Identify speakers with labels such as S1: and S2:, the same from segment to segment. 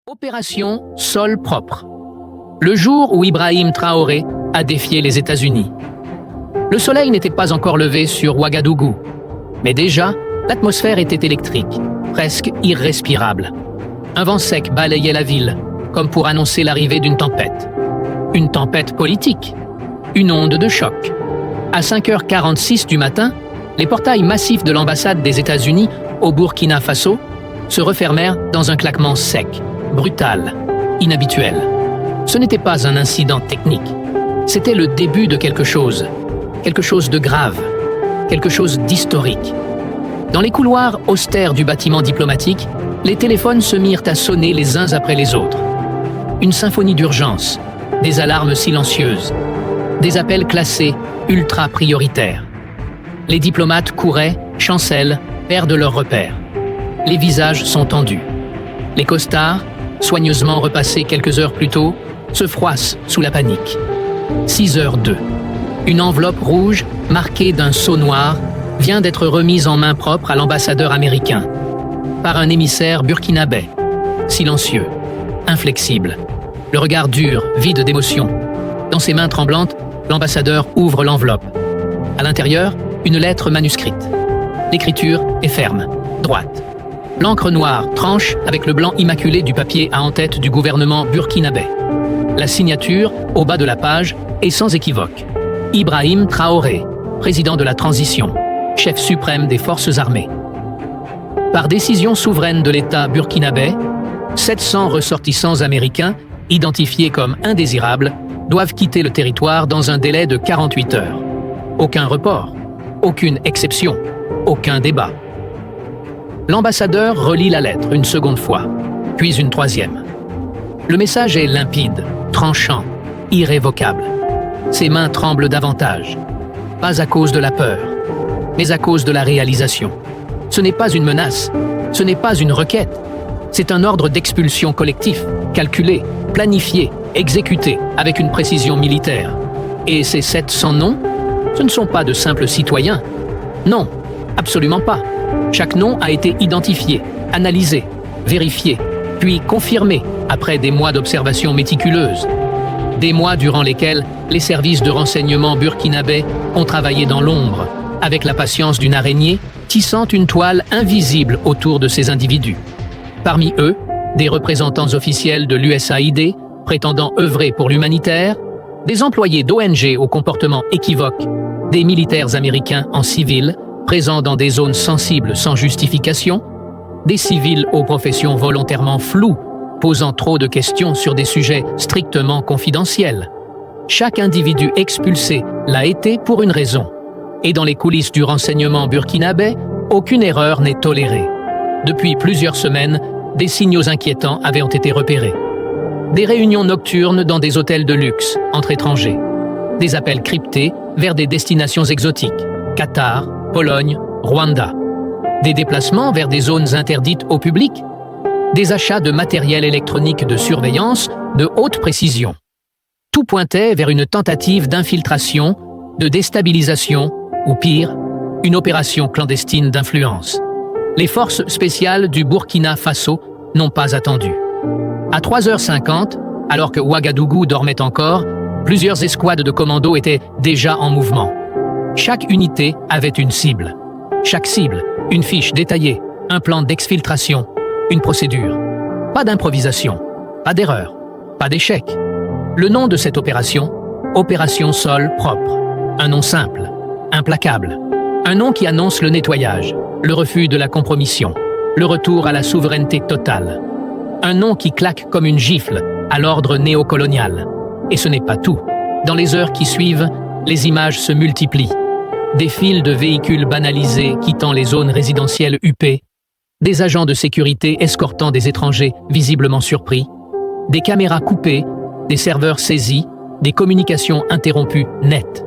S1: Opération Sol propre. Le jour où Ibrahim Traoré a défié les États-Unis. Le soleil n'était pas encore levé sur Ouagadougou, mais déjà, l'atmosphère était électrique, presque irrespirable. Un vent sec balayait la ville, comme pour annoncer l'arrivée d'une tempête. Une tempête politique, une onde de choc. À 5h46 du matin, les portails massifs de l'ambassade des États-Unis au Burkina Faso se refermèrent dans un claquement sec, brutal, inhabituel. Ce n'était pas un incident technique. C'était le début de quelque chose de grave, quelque chose d'historique. Dans les couloirs austères du bâtiment diplomatique, les téléphones se mirent à sonner les uns après les autres. Une symphonie d'urgence, des alarmes silencieuses, des appels classés ultra prioritaires. Les diplomates couraient, chancellent, perdent leurs repères. Les visages sont tendus. Les costards, soigneusement repassés quelques heures plus tôt, se froissent sous la panique. 6h02. Une enveloppe rouge, marquée d'un sceau noir, vient d'être remise en main propre à l'ambassadeur américain, par un émissaire burkinabé, silencieux, inflexible, le regard dur, vide d'émotion. Dans ses mains tremblantes, l'ambassadeur ouvre l'enveloppe. À l'intérieur, une lettre manuscrite. L'écriture est ferme, droite. L'encre noire tranche avec le blanc immaculé du papier à en-tête du gouvernement burkinabé. La signature, au bas de la page, est sans équivoque. Ibrahim Traoré, président de la transition, chef suprême des forces armées. Par décision souveraine de l'État burkinabé, 700 ressortissants américains, identifiés comme indésirables, doivent quitter le territoire dans un délai de 48 heures. Aucun report, aucune exception, aucun débat. L'ambassadeur relit la lettre une seconde fois, puis une troisième. Le message est limpide, tranchant, irrévocable. Ses mains tremblent davantage, pas à cause de la peur, mais à cause de la réalisation. Ce n'est pas une menace, ce n'est pas une requête, c'est un ordre d'expulsion collectif, calculé, planifié, exécuté avec une précision militaire. Et ces 700 noms, ce ne sont pas de simples citoyens. Non, absolument pas. Chaque nom a été identifié, analysé, vérifié, puis confirmé après des mois d'observation méticuleuse. Des mois durant lesquels les services de renseignement burkinabés ont travaillé dans l'ombre, avec la patience d'une araignée tissant une toile invisible autour de ces individus. Parmi eux, des représentants officiels de l'USAID prétendant œuvrer pour l'humanitaire, des employés d'ONG au comportement équivoque, des militaires américains en civil présents dans des zones sensibles sans justification, des civils aux professions volontairement floues, posant trop de questions sur des sujets strictement confidentiels. Chaque individu expulsé l'a été pour une raison. Et dans les coulisses du renseignement burkinabé, aucune erreur n'est tolérée. Depuis plusieurs semaines, des signaux inquiétants avaient été repérés. Des réunions nocturnes dans des hôtels de luxe entre étrangers. Des appels cryptés vers des destinations exotiques, Qatar, Pologne, Rwanda. Des déplacements vers des zones interdites au public. Des achats de matériel électronique de surveillance de haute précision. Tout pointait vers une tentative d'infiltration, de déstabilisation, ou pire, une opération clandestine d'influence. Les forces spéciales du Burkina Faso n'ont pas attendu. À 3h50, alors que Ouagadougou dormait encore, plusieurs escouades de commandos étaient déjà en mouvement. Chaque unité avait une cible. Chaque cible, une fiche détaillée, un plan d'exfiltration, une procédure. Pas d'improvisation, pas d'erreur, pas d'échec. Le nom de cette opération, Opération Sol propre. Un nom simple, implacable. Un nom qui annonce le nettoyage, le refus de la compromission, le retour à la souveraineté totale. Un nom qui claque comme une gifle à l'ordre néocolonial. Et ce n'est pas tout. Dans les heures qui suivent, les images se multiplient. Des files de véhicules banalisés quittant les zones résidentielles huppées, des agents de sécurité escortant des étrangers visiblement surpris, des caméras coupées, des serveurs saisis, des communications interrompues nettes.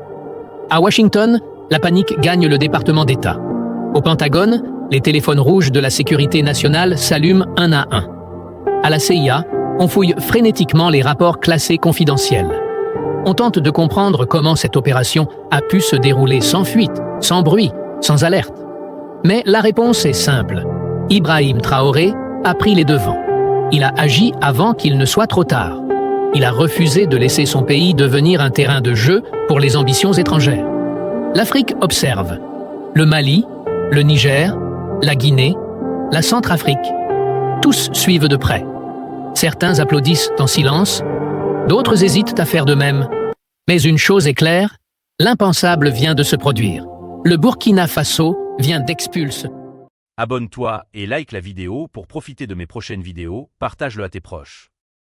S1: À Washington, la panique gagne le département d'État. Au Pentagone, les téléphones rouges de la sécurité nationale s'allument un à un. À la CIA, on fouille frénétiquement les rapports classés confidentiels. On tente de comprendre comment cette opération a pu se dérouler sans fuite, sans bruit, sans alerte. Mais la réponse est simple. Ibrahim Traoré a pris les devants. Il a agi avant qu'il ne soit trop tard. Il a refusé de laisser son pays devenir un terrain de jeu pour les ambitions étrangères. L'Afrique observe. Le Mali, le Niger, la Guinée, la Centrafrique. Tous suivent de près. Certains applaudissent en silence, d'autres hésitent à faire de même. Mais une chose est claire, l'impensable vient de se produire. Le Burkina Faso vient d'expulser.
S2: Abonne-toi et like la vidéo pour profiter de mes prochaines vidéos, partage-le à tes proches.